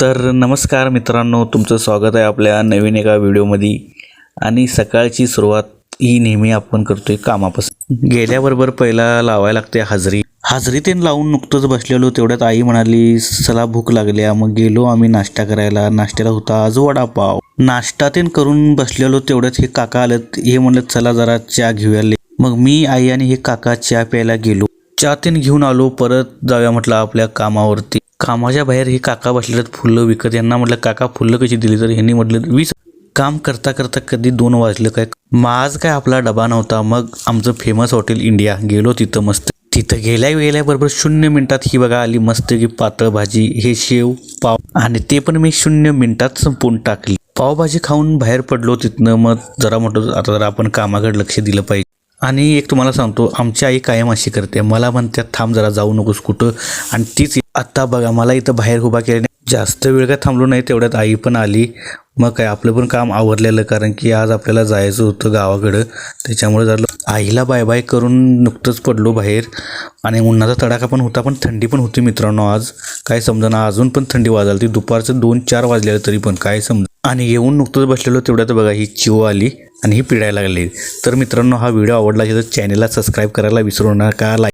तर नमस्कार मित्रांनो, तुमचं स्वागत आहे आपल्या नवीन एका व्हिडिओमध्ये. आणि सकाळची सुरुवात ही नेहमी आपण करतोय कामापासून. गेल्याबरोबर पहिला लावायला लागते हाजरी ते लावून नुकतंच बसलेलो, तेवढ्यात आई म्हणाली चला भूक लागल्या. मग गेलो आम्ही नाश्ता करायला. नाश्त्याला होता आज वडापाव. नाश्ता ते करून बसलेलो, तेवढ्यात हे काका आलेत. हे म्हणलं चला जरा चहा घेऊया. मग मी आई आणि हे काका चहा प्यायला गेलो. चहा ते घेऊन आलो. परत जाऊया म्हटलं आपल्या कामावरती. कामाच्या बाहेर हे काका बसलेत फुलं विकत. यांना म्हटलं काका फुलं कशी दिली? तर ह्यांनी म्हटलं 20. काम करता करता कधी 2 वाजलं काय. आज काय आपला डबा नव्हता. मग आमचं फेमस हॉटेल इंडिया गेलो. तिथं मस्त तिथं गेल्याबरोबर 0 मिनिटात ही बघा आली मस्त की पातळ भाजी, हे शेव पाव, आणि ते पण मी 0 मिनिटात संपवून टाकली. पावभाजी खाऊन बाहेर पडलो तिथनं. मग जरा म्हटलं आता जरा आपण कामाकडे लक्ष दिलं पाहिजे. आणि एक तुम्हाला सांगतो, आमची आई कायम अशी करते. मला म्हणते थांब जरा जाऊ नकोस कुठं. आणि तीच आता बघा मला इथं बाहेर उभा केल्याने जास्त वेळ काय थांबलो नाही. तेवढ्यात आई पण आली. मग काय आपलं पण काम आवरलेलं, कारण की आज आपल्याला जायचं होतं गावाकडं. त्याच्यामुळे झालं आईला बाय बाय करून नुकतंच पडलो बाहेर. आणि उन्हाचा तडाखा पण होता, पण थंडी पण होती मित्रांनो. आज काय समजना, अजून पण थंडी वाजायला ती. दुपारचं 2-4 वाजलेलं तरी पण काय समजा. आणि येऊन नुकतंच बसलेलो, तेवढ्यात बघा ही चिव आली आणि ही पिडायला लागली. तर मित्रांनो, हा व्हिडिओ आवडला असेल तर चॅनलला सबस्क्राईब करायला विसरू नका.